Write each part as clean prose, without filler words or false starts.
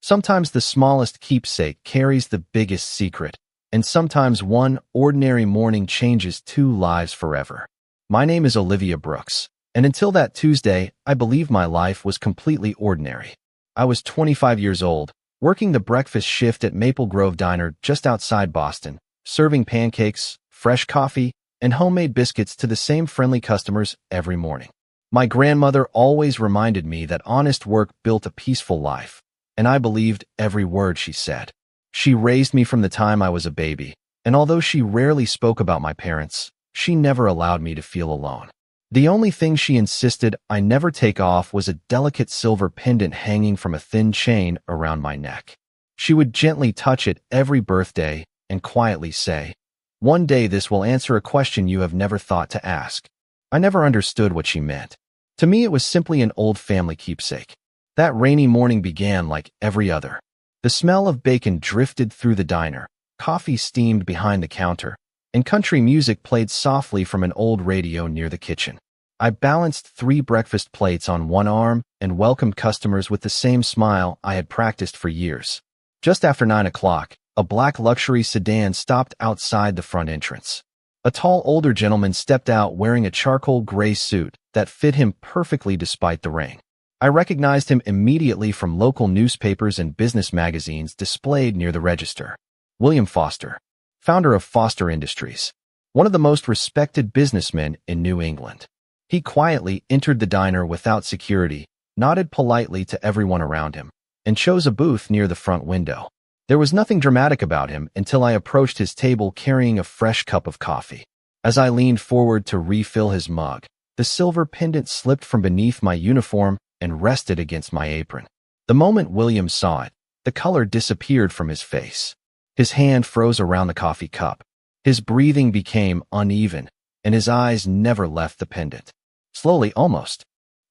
Sometimes the smallest keepsake carries the biggest secret, and sometimes one ordinary morning changes two lives forever. My name is Olivia Brooks, and until that Tuesday, I believed my life was completely ordinary. I was 25 years old, working the breakfast shift at Maple Grove Diner just outside Boston, serving pancakes, fresh coffee, and homemade biscuits to the same friendly customers every morning. My grandmother always reminded me that honest work built a peaceful life, and I believed every word she said. She raised me from the time I was a baby, and although she rarely spoke about my parents, she never allowed me to feel alone. The only thing she insisted I never take off was a delicate silver pendant hanging from a thin chain around my neck. She would gently touch it every birthday and quietly say, "One day this will answer a question you have never thought to ask." I never understood what she meant. To me, it was simply an old family keepsake. That rainy morning began like every other. The smell of bacon drifted through the diner, coffee steamed behind the counter, and country music played softly from an old radio near the kitchen. I balanced 3 breakfast plates on one arm and welcomed customers with the same smile I had practiced for years. Just after 9 o'clock, a black luxury sedan stopped outside the front entrance. A tall older gentleman stepped out wearing a charcoal gray suit that fit him perfectly despite the rain. I recognized him immediately from local newspapers and business magazines displayed near the register. William Foster, founder of Foster Industries, one of the most respected businessmen in New England. He quietly entered the diner without security, nodded politely to everyone around him, and chose a booth near the front window. There was nothing dramatic about him until I approached his table carrying a fresh cup of coffee. As I leaned forward to refill his mug, the silver pendant slipped from beneath my uniform and rested against my apron. The moment William saw it, the color disappeared from his face. His hand froze around the coffee cup. His breathing became uneven, and his eyes never left the pendant. Slowly, almost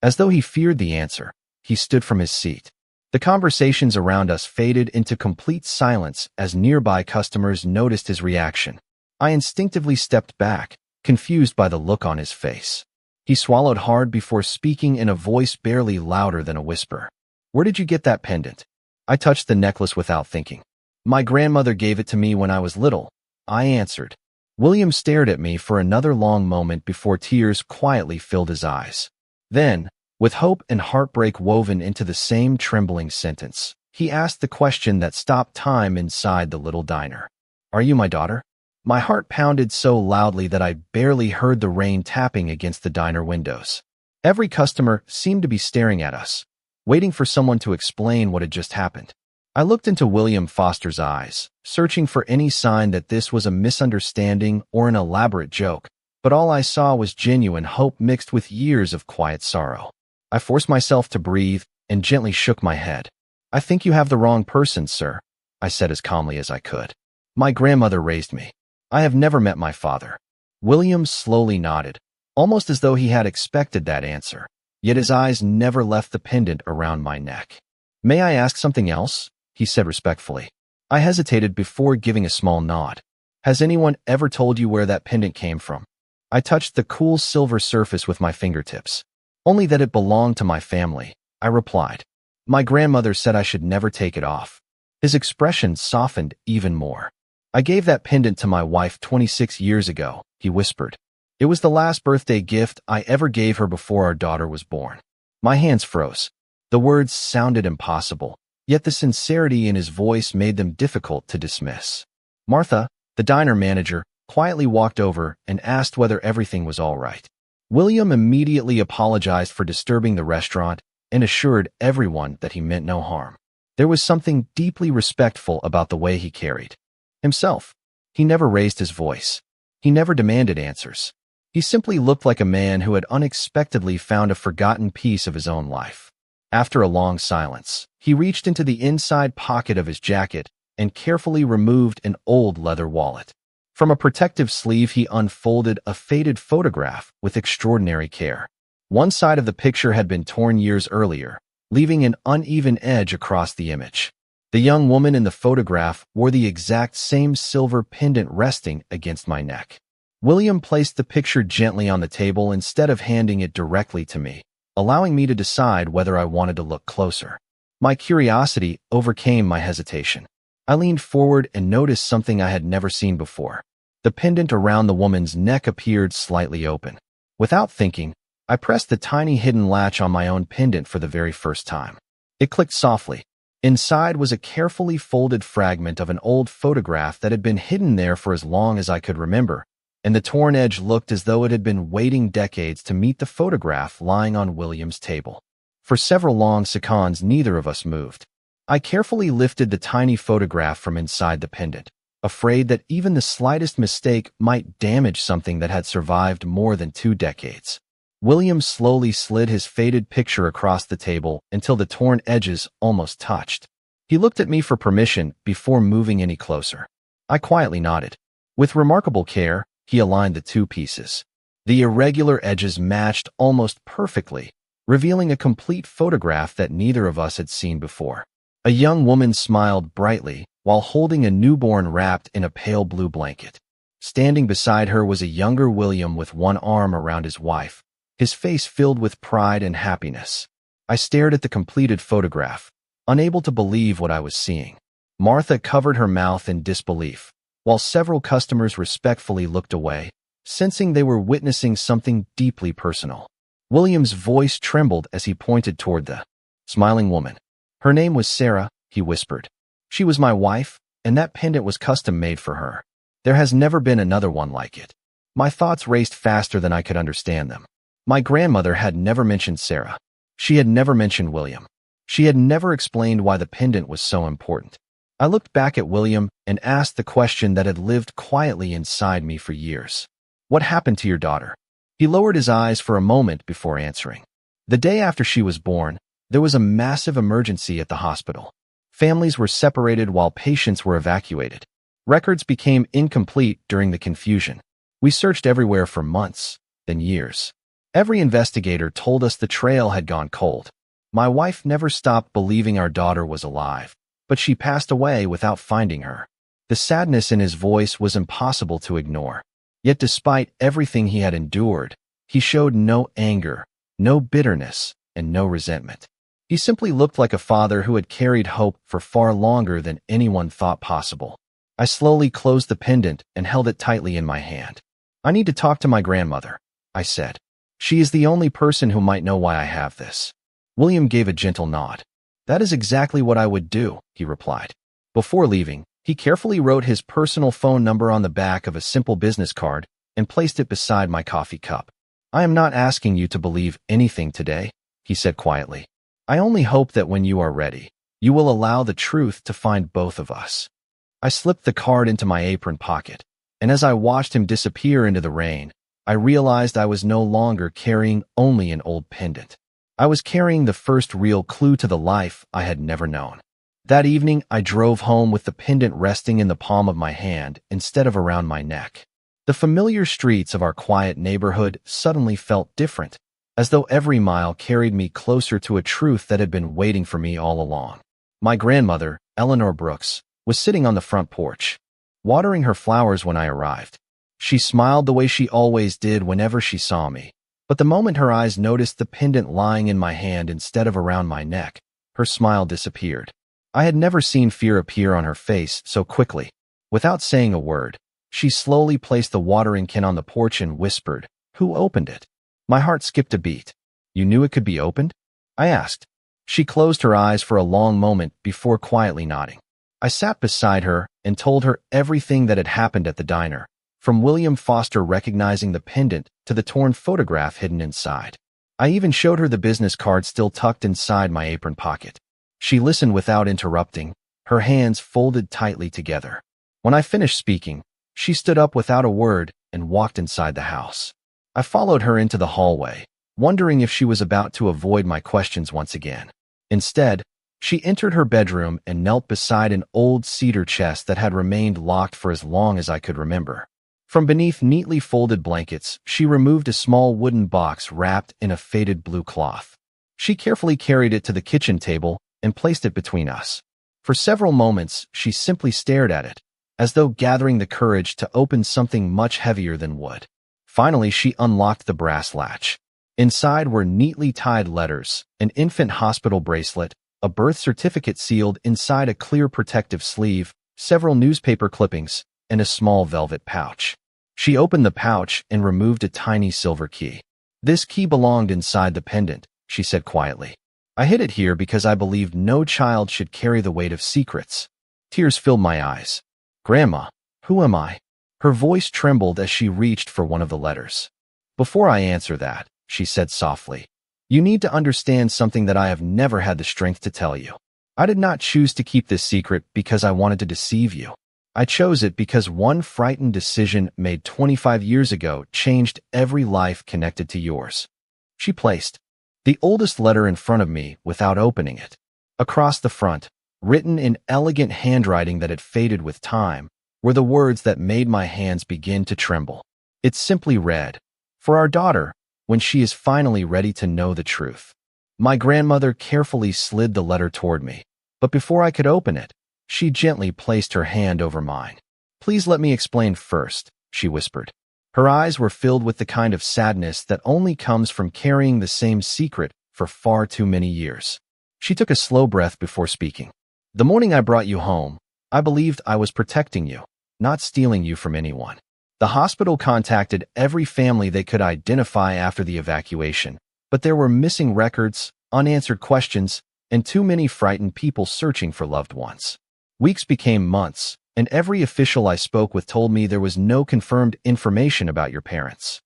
as though he feared the answer, he stood from his seat. The conversations around us faded into complete silence as nearby customers noticed his reaction. I instinctively stepped back, confused by the look on his face. He swallowed hard before speaking in a voice barely louder than a whisper. "Where did you get that pendant?" I touched the necklace without thinking. "My grandmother gave it to me when I was little," I answered. William stared at me for another long moment before tears quietly filled his eyes. Then, with hope and heartbreak woven into the same trembling sentence, he asked the question that stopped time inside the little diner. "Are you my daughter?" My heart pounded so loudly that I barely heard the rain tapping against the diner windows. Every customer seemed to be staring at us, waiting for someone to explain what had just happened. I looked into William Foster's eyes, searching for any sign that this was a misunderstanding or an elaborate joke, but all I saw was genuine hope mixed with years of quiet sorrow. I forced myself to breathe and gently shook my head. "I think you have the wrong person, sir," I said as calmly as I could. "My grandmother raised me. I have never met my father." William slowly nodded, almost as though he had expected that answer, yet his eyes never left the pendant around my neck. "May I ask something else?" he said respectfully. I hesitated before giving a small nod. "Has anyone ever told you where that pendant came from?" I touched the cool silver surface with my fingertips. "Only that it belonged to my family," I replied. "My grandmother said I should never take it off." His expression softened even more. "I gave that pendant to my wife 26 years ago," he whispered. "It was the last birthday gift I ever gave her before our daughter was born." My hands froze. The words sounded impossible, yet the sincerity in his voice made them difficult to dismiss. Martha, the diner manager, quietly walked over and asked whether everything was all right. William immediately apologized for disturbing the restaurant and assured everyone that he meant no harm. There was something deeply respectful about the way he carried himself. He never raised his voice. He never demanded answers. He simply looked like a man who had unexpectedly found a forgotten piece of his own life. After a long silence, he reached into the inside pocket of his jacket and carefully removed an old leather wallet. From a protective sleeve, he unfolded a faded photograph with extraordinary care. One side of the picture had been torn years earlier, leaving an uneven edge across the image. The young woman in the photograph wore the exact same silver pendant resting against my neck. William placed the picture gently on the table instead of handing it directly to me, allowing me to decide whether I wanted to look closer. My curiosity overcame my hesitation. I leaned forward and noticed something I had never seen before. The pendant around the woman's neck appeared slightly open. Without thinking, I pressed the tiny hidden latch on my own pendant for the very first time. It clicked softly. Inside was a carefully folded fragment of an old photograph that had been hidden there for as long as I could remember, and the torn edge looked as though it had been waiting decades to meet the photograph lying on William's table. For several long seconds, neither of us moved. I carefully lifted the tiny photograph from inside the pendant, afraid that even the slightest mistake might damage something that had survived more than 2 decades. William slowly slid his faded picture across the table until the torn edges almost touched. He looked at me for permission before moving any closer. I quietly nodded. With remarkable care, he aligned the 2 pieces. The irregular edges matched almost perfectly, revealing a complete photograph that neither of us had seen before. A young woman smiled brightly while holding a newborn wrapped in a pale blue blanket. Standing beside her was a younger William with one arm around his wife, his face filled with pride and happiness. I stared at the completed photograph, unable to believe what I was seeing. Martha covered her mouth in disbelief, while several customers respectfully looked away, sensing they were witnessing something deeply personal. William's voice trembled as he pointed toward the smiling woman. Her name was Sarah, he whispered. She was my wife, and that pendant was custom-made for her. There has never been another one like it. My thoughts raced faster than I could understand them. My grandmother had never mentioned Sarah. She had never mentioned William. She had never explained why the pendant was so important. I looked back at William and asked the question that had lived quietly inside me for years. What happened to your daughter? He lowered his eyes for a moment before answering. The day after she was born, there was a massive emergency at the hospital. Families were separated while patients were evacuated. Records became incomplete during the confusion. We searched everywhere for months, then years. Every investigator told us the trail had gone cold. My wife never stopped believing our daughter was alive, but she passed away without finding her. The sadness in his voice was impossible to ignore. Yet despite everything he had endured, he showed no anger, no bitterness, and no resentment. He simply looked like a father who had carried hope for far longer than anyone thought possible. I slowly closed the pendant and held it tightly in my hand. I need to talk to my grandmother, I said. She is the only person who might know why I have this. William gave a gentle nod. That is exactly what I would do, he replied. Before leaving, he carefully wrote his personal phone number on the back of a simple business card and placed it beside my coffee cup. I am not asking you to believe anything today, he said quietly. I only hope that when you are ready, you will allow the truth to find both of us. I slipped the card into my apron pocket, and as I watched him disappear into the rain, I realized I was no longer carrying only an old pendant. I was carrying the first real clue to the life I had never known. That evening, I drove home with the pendant resting in the palm of my hand instead of around my neck. The familiar streets of our quiet neighborhood suddenly felt different, as though every mile carried me closer to a truth that had been waiting for me all along. My grandmother, Eleanor Brooks, was sitting on the front porch, watering her flowers when I arrived. She smiled the way she always did whenever she saw me, but the moment her eyes noticed the pendant lying in my hand instead of around my neck, her smile disappeared. I had never seen fear appear on her face so quickly. Without saying a word, she slowly placed the watering can on the porch and whispered, "Who opened it?" My heart skipped a beat. "You knew it could be opened?" I asked. She closed her eyes for a long moment before quietly nodding. I sat beside her and told her everything that had happened at the diner, from William Foster recognizing the pendant to the torn photograph hidden inside. I even showed her the business card still tucked inside my apron pocket. She listened without interrupting, her hands folded tightly together. When I finished speaking, she stood up without a word and walked inside the house. I followed her into the hallway, wondering if she was about to avoid my questions once again. Instead, she entered her bedroom and knelt beside an old cedar chest that had remained locked for as long as I could remember. From beneath neatly folded blankets, she removed a small wooden box wrapped in a faded blue cloth. She carefully carried it to the kitchen table and placed it between us. For several moments, she simply stared at it, as though gathering the courage to open something much heavier than wood. Finally, she unlocked the brass latch. Inside were neatly tied letters, an infant hospital bracelet, a birth certificate sealed inside a clear protective sleeve, several newspaper clippings, and a small velvet pouch. She opened the pouch and removed a tiny silver key. "This key belonged inside the pendant," she said quietly. "I hid it here because I believed no child should carry the weight of secrets." Tears filled my eyes. "Grandma, who am I?" Her voice trembled as she reached for one of the letters. "Before I answer that," she said softly, "you need to understand something that I have never had the strength to tell you. I did not choose to keep this secret because I wanted to deceive you. I chose it because one frightened decision made 25 years ago changed every life connected to yours." She placed the oldest letter in front of me without opening it. Across the front, written in elegant handwriting that had faded with time, were the words that made my hands begin to tremble. It simply read, "For our daughter, when she is finally ready to know the truth." My grandmother carefully slid the letter toward me, but before I could open it, she gently placed her hand over mine. "Please let me explain first," she whispered. Her eyes were filled with the kind of sadness that only comes from carrying the same secret for far too many years. She took a slow breath before speaking. "The morning I brought you home, I believed I was protecting you, not stealing you from anyone. The hospital contacted every family they could identify after the evacuation, but there were missing records, unanswered questions, and too many frightened people searching for loved ones. Weeks became months, and every official I spoke with told me there was no confirmed information about your parents."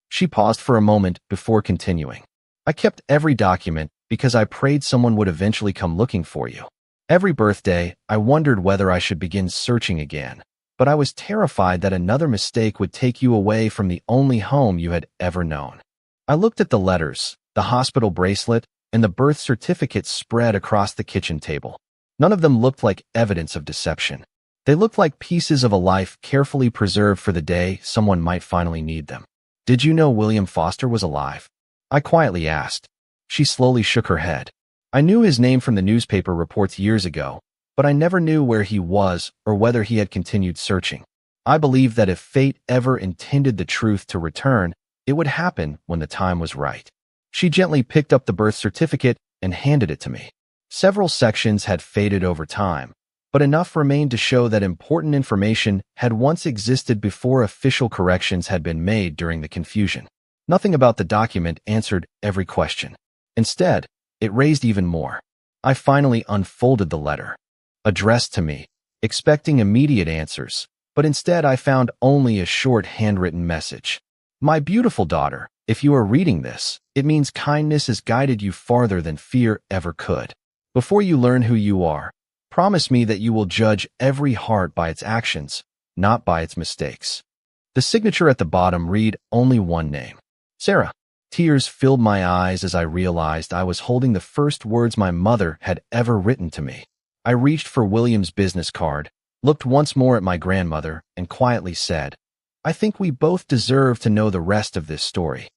She paused for a moment before continuing. "I kept every document because I prayed someone would eventually come looking for you. Every birthday, I wondered whether I should begin searching again, but I was terrified that another mistake would take you away from the only home you had ever known." I looked at the letters, the hospital bracelet, and the birth certificate spread across the kitchen table. None of them looked like evidence of deception. They looked like pieces of a life carefully preserved for the day someone might finally need them. "Did you know William Foster was alive?" I quietly asked. She slowly shook her head. "I knew his name from the newspaper reports years ago, but I never knew where he was or whether he had continued searching. I believed that if fate ever intended the truth to return, it would happen when the time was right." She gently picked up the birth certificate and handed it to me. Several sections had faded over time, but enough remained to show that important information had once existed before official corrections had been made during the confusion. Nothing about the document answered every question. Instead, it raised even more. I finally unfolded the letter, addressed to me, expecting immediate answers, but instead I found only a short handwritten message. "My beautiful daughter, if you are reading this, it means kindness has guided you farther than fear ever could. Before you learn who you are, promise me that you will judge every heart by its actions, not by its mistakes." The signature at the bottom read only one name: Sarah. Tears filled my eyes as I realized I was holding the first words my mother had ever written to me. I reached for William's business card, looked once more at my grandmother, and quietly said, "I think we both deserve to know the rest of this story."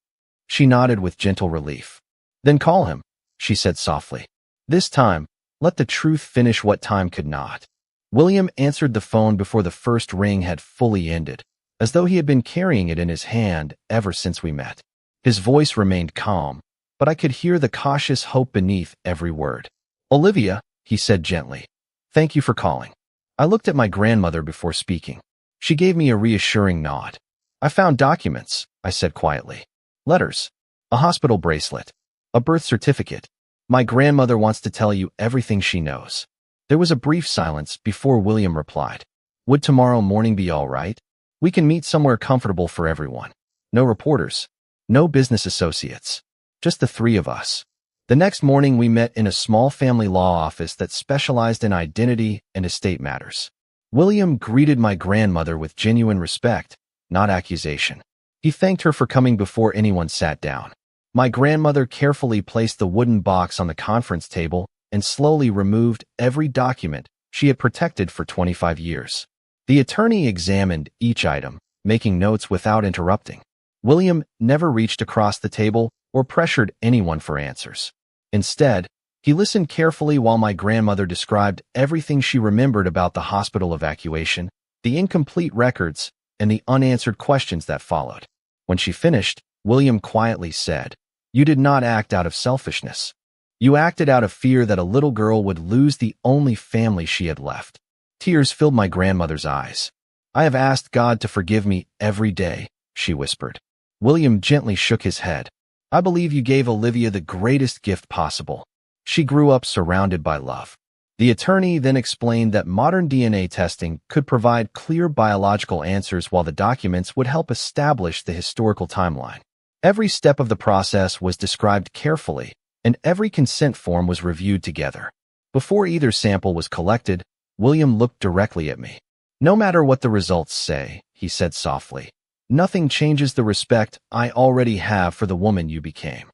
She nodded with gentle relief. "Then call him," she said softly. "This time, let the truth finish what time could not." William answered the phone before the first ring had fully ended, as though he had been carrying it in his hand ever since we met. His voice remained calm, but I could hear the cautious hope beneath every word. "Olivia," he said gently, "thank you for calling." I looked at my grandmother before speaking. She gave me a reassuring nod. "I found documents," I said quietly. "Letters, a hospital bracelet, a birth certificate. My grandmother wants to tell you everything she knows." There was a brief silence before William replied, "Would tomorrow morning be all right? We can meet somewhere comfortable for everyone. No reporters, no business associates, just the three of us." The next morning we met in a small family law office that specialized in identity and estate matters. William greeted my grandmother with genuine respect, not accusation. He thanked her for coming before anyone sat down. My grandmother carefully placed the wooden box on the conference table and slowly removed every document she had protected for 25 years. The attorney examined each item, making notes without interrupting. William never reached across the table or pressured anyone for answers. Instead, he listened carefully while my grandmother described everything she remembered about the hospital evacuation, the incomplete records, and the unanswered questions that followed. When she finished, William quietly said, "You did not act out of selfishness. You acted out of fear that a little girl would lose the only family she had left. Tears filled my grandmother's eyes. I have asked God to forgive me every day, she whispered. William gently shook his head. I believe you gave Olivia the greatest gift possible. She grew up surrounded by love. The attorney then explained that modern DNA testing could provide clear biological answers while the documents would help establish the historical timeline. Every step of the process was described carefully, and every consent form was reviewed together. Before either sample was collected, William looked directly at me. No matter what the results say, he said softly, nothing changes the respect I already have for the woman you became.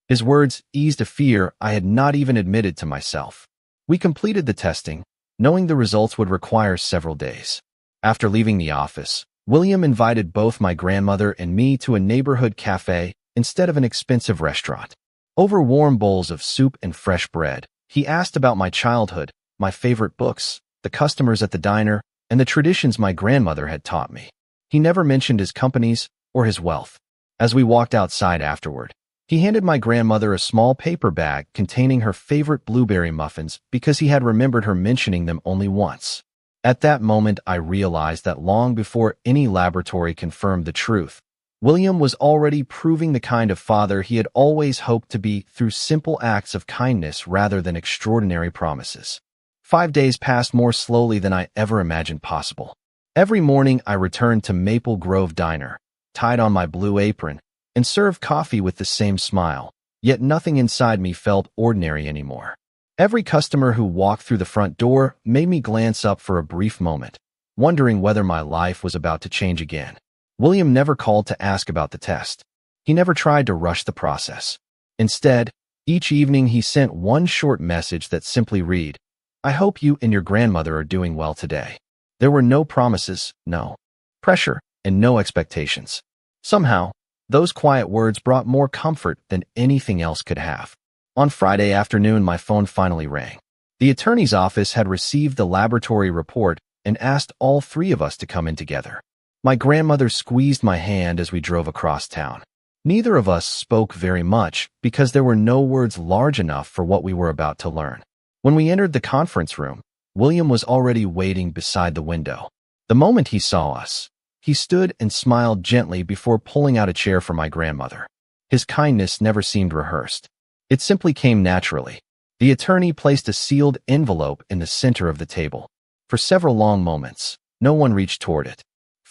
His words eased a fear I had not even admitted to myself. We completed the testing, knowing the results would require several days. After leaving the office, William invited both my grandmother and me to a neighborhood cafe instead of an expensive restaurant. Over warm bowls of soup and fresh bread, he asked about my childhood, my favorite books, the customers at the diner, and the traditions my grandmother had taught me. He never mentioned his companies or his wealth. As we walked outside afterward, he handed my grandmother a small paper bag containing her favorite blueberry muffins because he had remembered her mentioning them only once. At that moment, I realized that long before any laboratory confirmed the truth, William was already proving the kind of father he had always hoped to be through simple acts of kindness rather than extraordinary promises. 5 days passed more slowly than I ever imagined possible. Every morning, I returned to Maple Grove Diner, tied on my blue apron, and served coffee with the same smile, yet nothing inside me felt ordinary anymore. Every customer who walked through the front door made me glance up for a brief moment, wondering whether my life was about to change again. William never called to ask about the test. He never tried to rush the process. Instead, each evening he sent one short message that simply read, I hope you and your grandmother are doing well today. There were no promises, no pressure, and no expectations. Somehow, those quiet words brought more comfort than anything else could have. On Friday afternoon, my phone finally rang. The attorney's office had received the laboratory report and asked all three of us to come in together. My grandmother squeezed my hand as we drove across town. Neither of us spoke very much because there were no words large enough for what we were about to learn. When we entered the conference room, William was already waiting beside the window. The moment he saw us, he stood and smiled gently before pulling out a chair for my grandmother. His kindness never seemed rehearsed. It simply came naturally. The attorney placed a sealed envelope in the center of the table. For several long moments, no one reached toward it.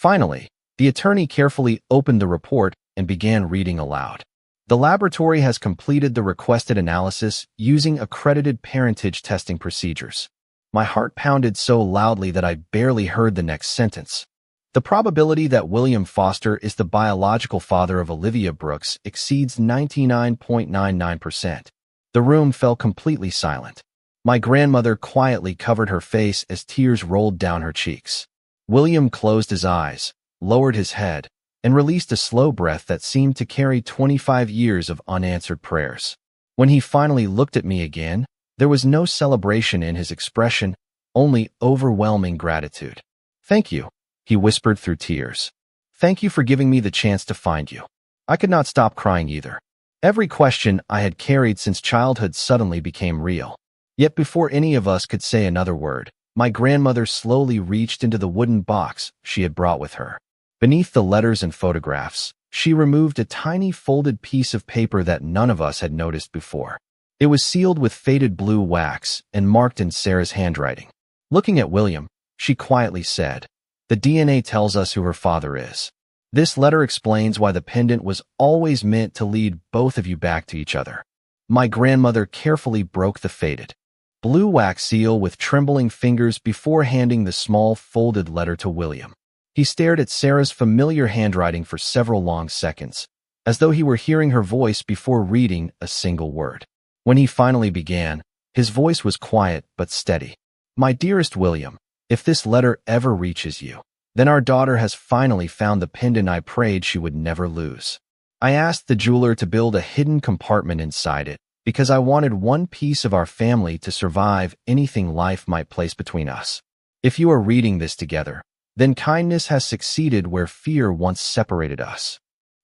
Finally, the attorney carefully opened the report and began reading aloud. The laboratory has completed the requested analysis using accredited parentage testing procedures. My heart pounded so loudly that I barely heard the next sentence. The probability that William Foster is the biological father of Olivia Brooks exceeds 99.99%. The room fell completely silent. My grandmother quietly covered her face as tears rolled down her cheeks. William closed his eyes, lowered his head, and released a slow breath that seemed to carry 25 years of unanswered prayers. When he finally looked at me again, there was no celebration in his expression, only overwhelming gratitude. Thank you, he whispered through tears. Thank you for giving me the chance to find you. I could not stop crying either. Every question I had carried since childhood suddenly became real. Yet before any of us could say another word, my grandmother slowly reached into the wooden box she had brought with her. Beneath the letters and photographs, she removed a tiny folded piece of paper that none of us had noticed before. It was sealed with faded blue wax and marked in Sarah's handwriting. Looking at William, she quietly said, The DNA tells us who her father is. This letter explains why the pendant was always meant to lead both of you back to each other. My grandmother carefully broke the faded blue wax seal with trembling fingers before handing the small folded letter to William. He stared at Sarah's familiar handwriting for several long seconds, as though he were hearing her voice before reading a single word. When he finally began, his voice was quiet but steady. My dearest William, if this letter ever reaches you, then our daughter has finally found the pendant I prayed she would never lose. I asked the jeweler to build a hidden compartment inside it because I wanted one piece of our family to survive anything life might place between us. If you are reading this together, then kindness has succeeded where fear once separated us.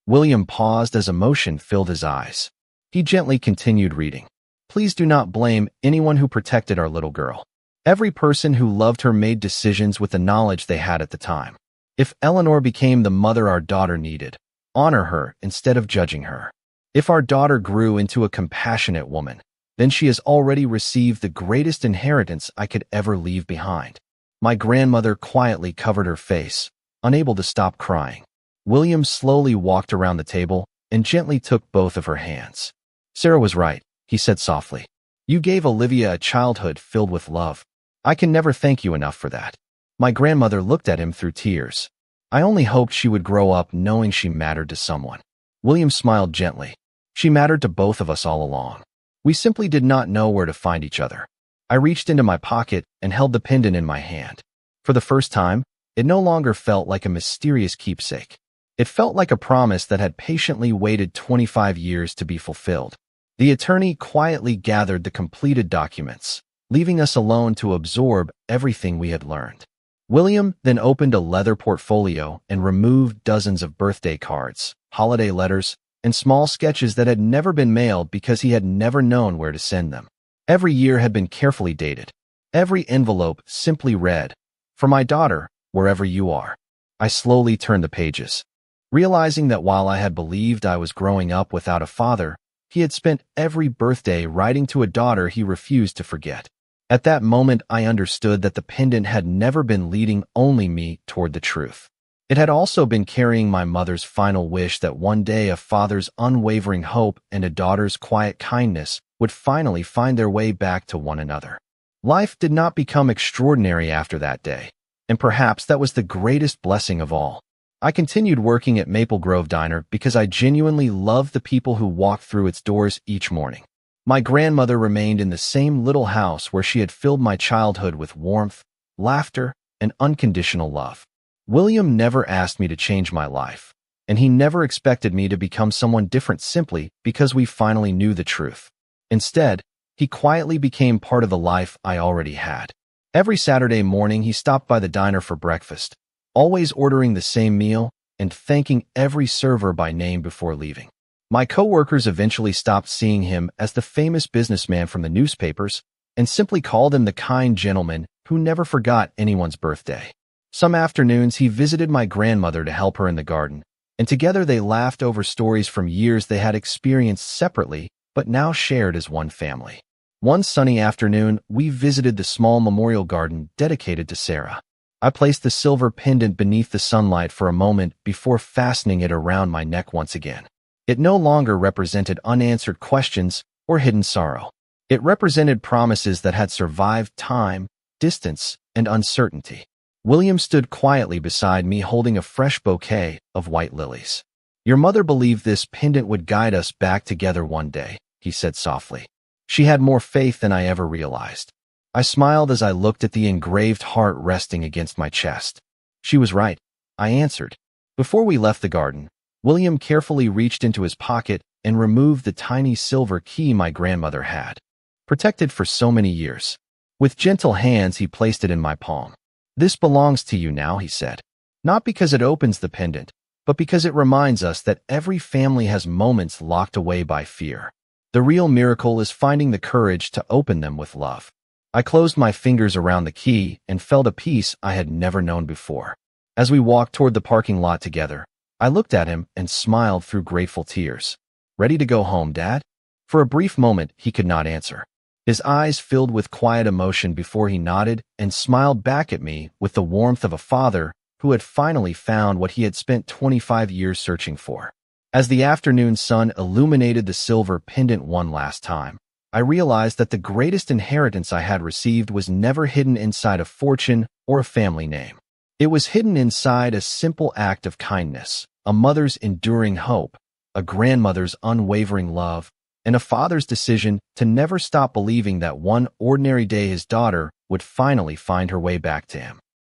William paused as emotion filled his eyes. He gently continued reading. Please do not blame anyone who protected our little girl. Every person who loved her made decisions with the knowledge they had at the time. If Eleanor became the mother our daughter needed, honor her instead of judging her. If our daughter grew into a compassionate woman, then she has already received the greatest inheritance I could ever leave behind. My grandmother quietly covered her face, unable to stop crying. William slowly walked around the table and gently took both of her hands. Sarah was right, he said softly. You gave Olivia a childhood filled with love. I can never thank you enough for that. My grandmother looked at him through tears. I only hoped she would grow up knowing she mattered to someone. William smiled gently. She mattered to both of us all along. We simply did not know where to find each other. I reached into my pocket and held the pendant in my hand. For the first time, it no longer felt like a mysterious keepsake. It felt like a promise that had patiently waited 25 years to be fulfilled. The attorney quietly gathered the completed documents, leaving us alone to absorb everything we had learned. William then opened a leather portfolio and removed dozens of birthday cards, holiday letters, and small sketches that had never been mailed because he had never known where to send them. Every year had been carefully dated. Every envelope simply read, "For my daughter, wherever you are." I slowly turned the pages, realizing that while I had believed I was growing up without a father, he had spent every birthday writing to a daughter he refused to forget. At that moment, I understood that the pendant had never been leading only me toward the truth. It had also been carrying my mother's final wish that one day a father's unwavering hope and a daughter's quiet kindness would finally find their way back to one another. Life did not become extraordinary after that day, and perhaps that was the greatest blessing of all. I continued working at Maple Grove Diner because I genuinely loved the people who walked through its doors each morning. My grandmother remained in the same little house where she had filled my childhood with warmth, laughter, and unconditional love. William never asked me to change my life, and he never expected me to become someone different simply because we finally knew the truth. Instead, he quietly became part of the life I already had. Every Saturday morning, he stopped by the diner for breakfast, always ordering the same meal and thanking every server by name before leaving. My coworkers eventually stopped seeing him as the famous businessman from the newspapers and simply called him the kind gentleman who never forgot anyone's birthday. Some afternoons, he visited my grandmother to help her in the garden, and together they laughed over stories from years they had experienced separately but now shared as one family. One sunny afternoon, we visited the small memorial garden dedicated to Sarah. I placed the silver pendant beneath the sunlight for a moment before fastening it around my neck once again. It no longer represented unanswered questions or hidden sorrow. It represented promises that had survived time, distance, and uncertainty. William stood quietly beside me holding a fresh bouquet of white lilies. Your mother believed this pendant would guide us back together one day, he said softly. She had more faith than I ever realized. I smiled as I looked at the engraved heart resting against my chest. She was right, I answered. Before we left the garden, William carefully reached into his pocket and removed the tiny silver key my grandmother had, protected for so many years. With gentle hands, he placed it in my palm. This belongs to you now, he said. Not because it opens the pendant, but because it reminds us that every family has moments locked away by fear. The real miracle is finding the courage to open them with love. I closed my fingers around the key and felt a peace I had never known before. As we walked toward the parking lot together, I looked at him and smiled through grateful tears. Ready to go home, Dad? For a brief moment, he could not answer. His eyes filled with quiet emotion before he nodded and smiled back at me with the warmth of a father who had finally found what he had spent 25 years searching for. As the afternoon sun illuminated the silver pendant one last time, I realized that the greatest inheritance I had received was never hidden inside a fortune or a family name. It was hidden inside a simple act of kindness, a mother's enduring hope, a grandmother's unwavering love, and a father's decision to never stop believing that one ordinary day his daughter would finally find her way back to him.